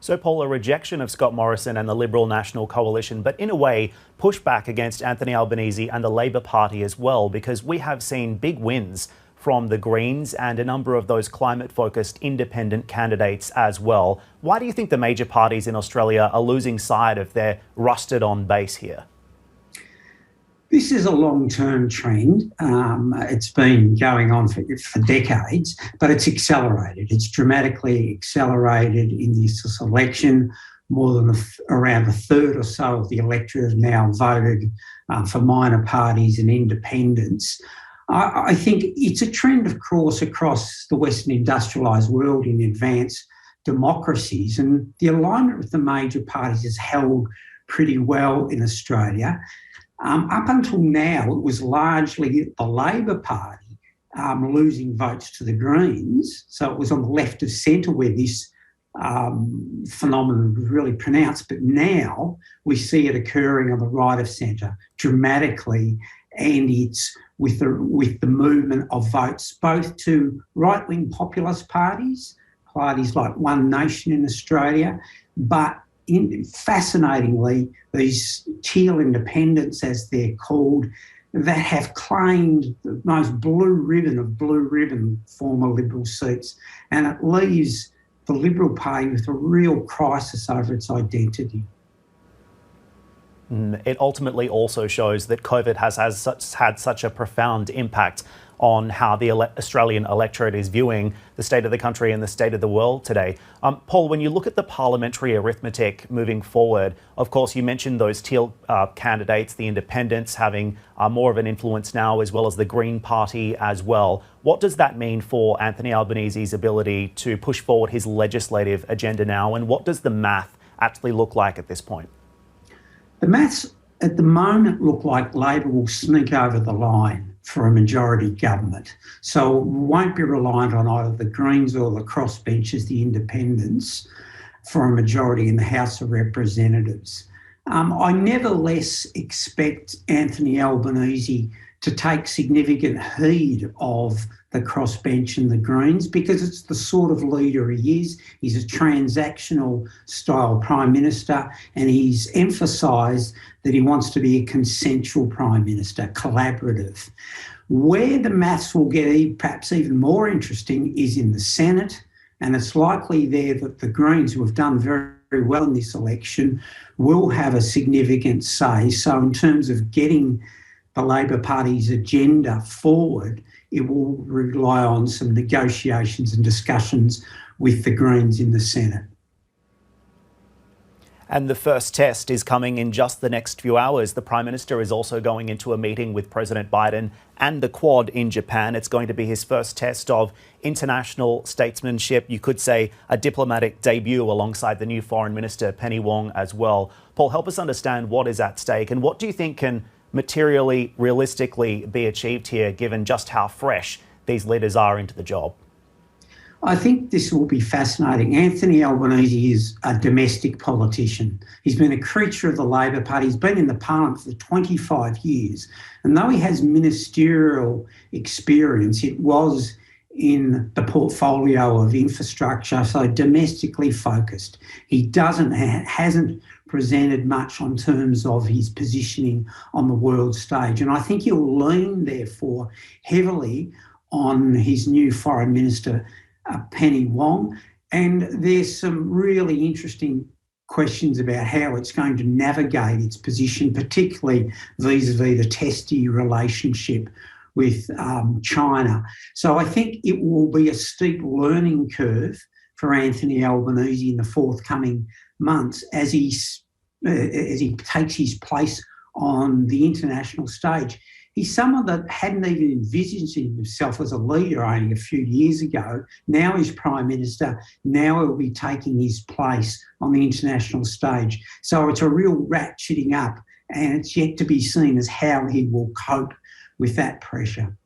So, Paul, a rejection of Scott Morrison and the Liberal National Coalition, but in a way, pushback against Anthony Albanese and the Labor Party as well, because we have seen big wins from the Greens and a number of those climate-focused independent candidates as well. Why do you think the major parties in Australia are losing sight of their rusted-on base here? This is a long-term trend. It's been going on for decades, but it's accelerated. It's dramatically accelerated in this election. More than around a third or so of the electorate have now voted for minor parties and independents. I think it's a trend, of course, across the Western industrialised world in advanced democracies, and the alignment with the major parties has held pretty well in Australia. Up until now, it was largely the Labor Party losing votes to the Greens. So it was on the left of centre where this phenomenon was really pronounced. But now we see it occurring on the right of centre dramatically, and it's with the movement of votes both to right-wing populist parties like One Nation in Australia, but fascinatingly, these teal independents, as they're called, that have claimed the most blue ribbon former Liberal seats. And it leaves the Liberal Party with a real crisis over its identity. It ultimately also shows that COVID has had such a profound impact on how the Australian electorate is viewing the state of the country and the state of the world today. Paul, when you look at the parliamentary arithmetic moving forward, of course, you mentioned those teal candidates, the independents having more of an influence now, as well as the Green Party as well. What does that mean for Anthony Albanese's ability to push forward his legislative agenda now? And what does the math actually look like at this point? The maths at the moment look like Labor will sneak over the line for a majority government. So it won't be reliant on either the Greens or the crossbenchers, the independents, for a majority in the House of Representatives. I nevertheless expect Anthony Albanese to take significant heed of the crossbench and the Greens, because it's the sort of leader he is. He's a transactional style Prime Minister, and he's emphasised that he wants to be a consensual Prime Minister, collaborative. Where the maths will get perhaps even more interesting is in the Senate, and it's likely there that the Greens, who have done very, very well in this election, will have a significant say. So in terms of getting the Labor Party's agenda forward, it will rely on some negotiations and discussions with the Greens in the Senate. And the first test is coming in just the next few hours. The Prime Minister is also going into a meeting with President Biden and the Quad in Japan. It's going to be his first test of international statesmanship. You could say a diplomatic debut alongside the new Foreign Minister, Penny Wong, as well. Paul, help us understand what is at stake and what do you think can materially, realistically be achieved here, given just how fresh these leaders are into the job? I think this will be fascinating. Anthony Albanese is a domestic politician. He's been a creature of the Labor Party. He's been in the Parliament for 25 years. And though he has ministerial experience, it was in the portfolio of infrastructure, so domestically focused. He hasn't presented much on terms of his positioning on the world stage. And I think he'll lean, therefore, heavily on his new Foreign Minister, Penny Wong. And there's some really interesting questions about how it's going to navigate its position, particularly vis-a-vis the testy relationship with China. So I think it will be a steep learning curve for Anthony Albanese in the forthcoming months as he takes his place on the international stage. He's someone that hadn't even envisaged himself as a leader only a few years ago. Now he's Prime Minister. Now he'll be taking his place on the international stage. So it's a real ratcheting up, and it's yet to be seen as how he will cope with that pressure.